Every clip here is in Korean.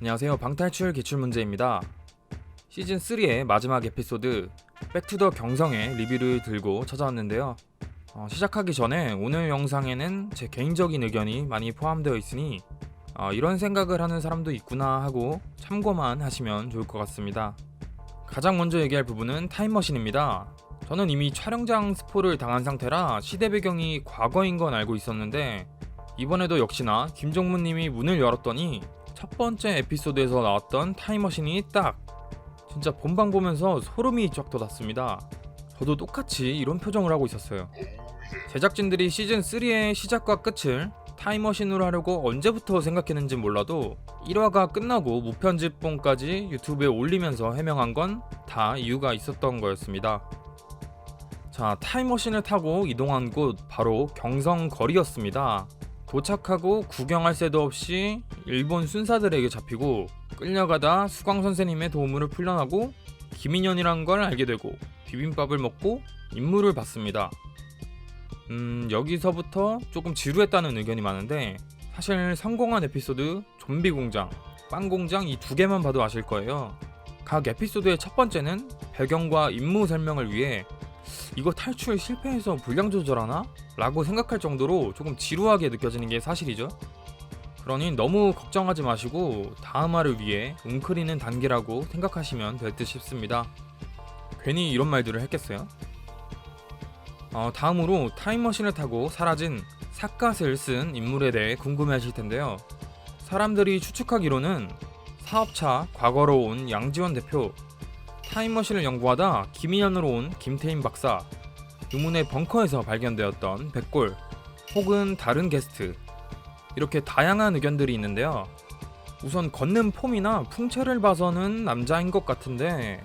안녕하세요. 방탈출 기출문제입니다. 시즌3의 마지막 에피소드 백투더 경성의 리뷰를 들고 찾아왔는데요. 시작하기 전에 오늘 영상에는 제 개인적인 의견이 많이 포함되어 있으니 이런 생각을 하는 사람도 있구나 하고 참고만 하시면 좋을 것 같습니다. 가장 먼저 얘기할 부분은 타임머신입니다. 저는 이미 촬영장 스포를 당한 상태라 시대 배경이 과거인 건 알고 있었는데 이번에도 역시나 김종문님이 문을 열었더니 첫 번째 에피소드에서 나왔던 타임머신이 딱 진짜 본방 보면서 소름이 쫙 돋았습니다. 저도 똑같이 이런 표정을 하고 있었어요. 제작진들이 시즌3의 시작과 끝을 타임머신으로 하려고 언제부터 생각했는지 몰라도 1화가 끝나고 무편집본까지 유튜브에 올리면서 해명한 건 다 이유가 있었던 거였습니다. 자, 타임머신을 타고 이동한 곳 바로 경성 거리였습니다. 도착하고 구경할 새도 없이 일본 순사들에게 잡히고 끌려가다 수광 선생님의 도움으로 풀려나고 김인현이란 걸 알게 되고 비빔밥을 먹고 임무를 받습니다. 여기서부터 조금 지루했다는 의견이 많은데 사실 성공한 에피소드 좀비 공장, 빵 공장 이 두 개만 봐도 아실 거예요. 각 에피소드의 첫 번째는 배경과 임무 설명을 위해 이거 탈출 실패해서 분량 조절하나? 라고 생각할 정도로 조금 지루하게 느껴지는 게 사실이죠. 그러니 너무 걱정하지 마시고 다음화를 위해 웅크리는 단계라고 생각하시면 될 듯 싶습니다. 괜히 이런 말들을 했겠어요? 다음으로 타임머신을 타고 사라진 삿갓을 쓴 인물에 대해 궁금해하실 텐데요. 사람들이 추측하기로는 사업차 과거로 온 양지원 대표, 타임머신을 연구하다 김인현으로 온 김태인 박사, 유문의 벙커에서 발견되었던 백골, 혹은 다른 게스트, 이렇게 다양한 의견들이 있는데요. 우선 걷는 폼이나 풍채를 봐서는 남자인 것 같은데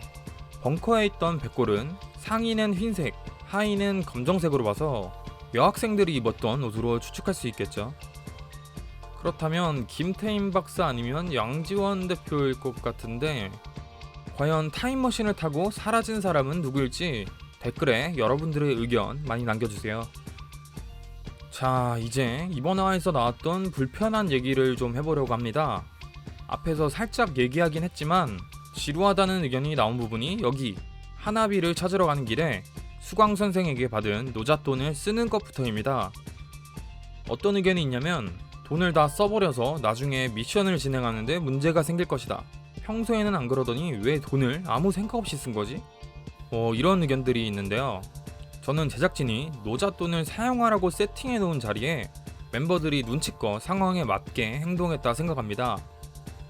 벙커에 있던 백골은 상의는 흰색, 하의는 검정색으로 봐서 여학생들이 입었던 옷으로 추측할 수 있겠죠. 그렇다면 김태인 박사 아니면 양지원 대표일 것 같은데 과연 타임머신을 타고 사라진 사람은 누구일지 댓글에 여러분들의 의견 많이 남겨주세요. 자, 이제 이번 화에서 나왔던 불편한 얘기를 좀 해보려고 합니다. 앞에서 살짝 얘기하긴 했지만 지루하다는 의견이 나온 부분이 여기 하나비를 찾으러 가는 길에 수광 선생에게 받은 노잣돈을 쓰는 것부터입니다. 어떤 의견이 있냐면 돈을 다 써버려서 나중에 미션을 진행하는데 문제가 생길 것이다. 평소에는 안 그러더니 왜 돈을 아무 생각 없이 쓴 거지? 이런 의견들이 있는데요. 저는 제작진이 노잣돈을 사용하라고 세팅해 놓은 자리에 멤버들이 눈치껏 상황에 맞게 행동했다 생각합니다.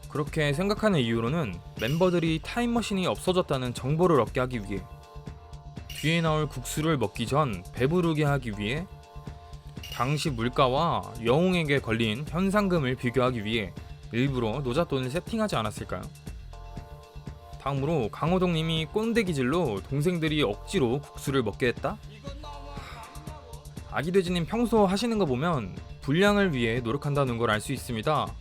그렇게 생각하는 이유로는 멤버들이 타임머신이 없어졌다는 정보를 얻게 하기 위해, 뒤에 나올 국수를 먹기 전 배부르게 하기 위해, 당시 물가와 영웅에게 걸린 현상금을 비교하기 위해 일부러 노잣돈을 세팅하지 않았을까요? 다음으로 강호동님이 꼰대기질로 동생들이 억지로 국수를 먹게 했다? 아기돼지님 평소 하시는 거 보면 분량을 위해 노력한다는 걸 알 수 있습니다.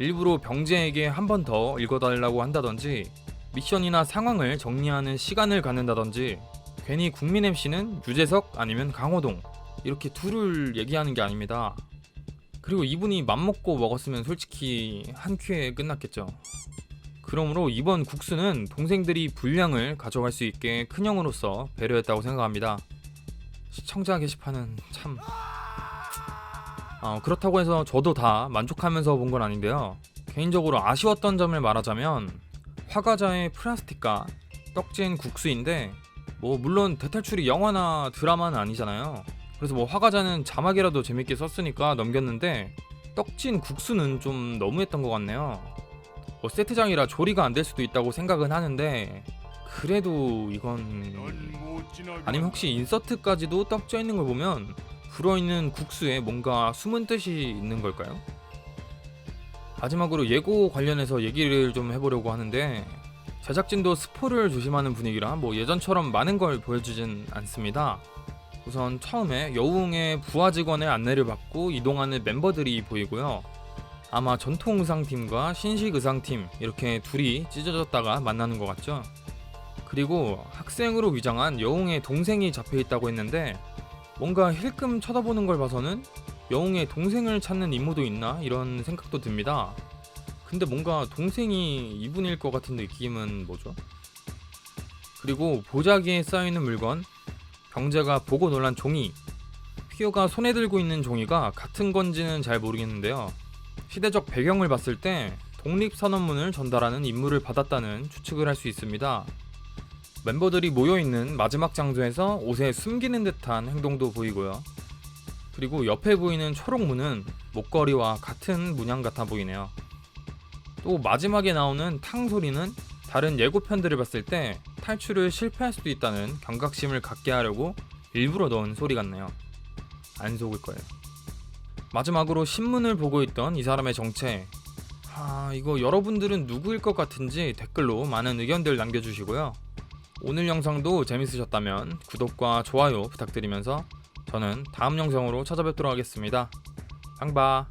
일부러 병재에게 한 번 더 읽어달라고 한다던지 미션이나 상황을 정리하는 시간을 갖는다던지 괜히 국민 MC는 유재석 아니면 강호동 이렇게 둘을 얘기하는 게 아닙니다. 그리고 이분이 맘먹고 먹었으면 솔직히 한 큐에 끝났겠죠. 그러므로 이번 국수는 동생들이 분량을 가져갈 수 있게 큰형으로서 배려했다고 생각합니다. 시청자 게시판은 참... 그렇다고 해서 저도 다 만족하면서 본 건 아닌데요. 개인적으로 아쉬웠던 점을 말하자면 화과자의 플라스틱과 떡진 국수인데 물론 대탈출이 영화나 드라마는 아니잖아요. 그래서 화과자는 자막이라도 재밌게 썼으니까 넘겼는데 떡진 국수는 좀 너무했던 것 같네요. 세트장이라 조리가 안 될 수도 있다고 생각은 하는데 그래도 이건... 아니면 혹시 인서트까지도 떡져 있는 걸 보면 불어있는 국수에 뭔가 숨은 뜻이 있는 걸까요? 마지막으로 예고 관련해서 얘기를 좀 해보려고 하는데 제작진도 스포를 조심하는 분위기라 예전처럼 많은 걸 보여주진 않습니다. 우선 처음에 여우웅의 부하 직원의 안내를 받고 이동하는 멤버들이 보이고요. 아마 전통의상팀과 신식의상팀 이렇게 둘이 찢어졌다가 만나는 것 같죠. 그리고 학생으로 위장한 여웅의 동생이 잡혀있다고 했는데 뭔가 힐끔 쳐다보는 걸 봐서는 여웅의 동생을 찾는 임무도 있나 이런 생각도 듭니다. 근데 뭔가 동생이 이분일 것 같은 느낌은 뭐죠? 그리고 보자기에 쌓여있는 물건, 병재가 보고 놀란 종이, 피오가 손에 들고 있는 종이가 같은 건지는 잘 모르겠는데요. 시대적 배경을 봤을 때 독립선언문을 전달하는 임무를 받았다는 추측을 할 수 있습니다. 멤버들이 모여있는 마지막 장소에서 옷에 숨기는 듯한 행동도 보이고요. 그리고 옆에 보이는 초록문은 목걸이와 같은 문양 같아 보이네요. 또 마지막에 나오는 탕 소리는 다른 예고편들을 봤을 때 탈출을 실패할 수도 있다는 경각심을 갖게 하려고 일부러 넣은 소리 같네요. 안 속을 거예요. 마지막으로 신문을 보고 있던 이 사람의 정체. 이거 여러분들은 누구일 것 같은지 댓글로 많은 의견들 남겨주시고요. 오늘 영상도 재밌으셨다면 구독과 좋아요 부탁드리면서 저는 다음 영상으로 찾아뵙도록 하겠습니다. 빵바.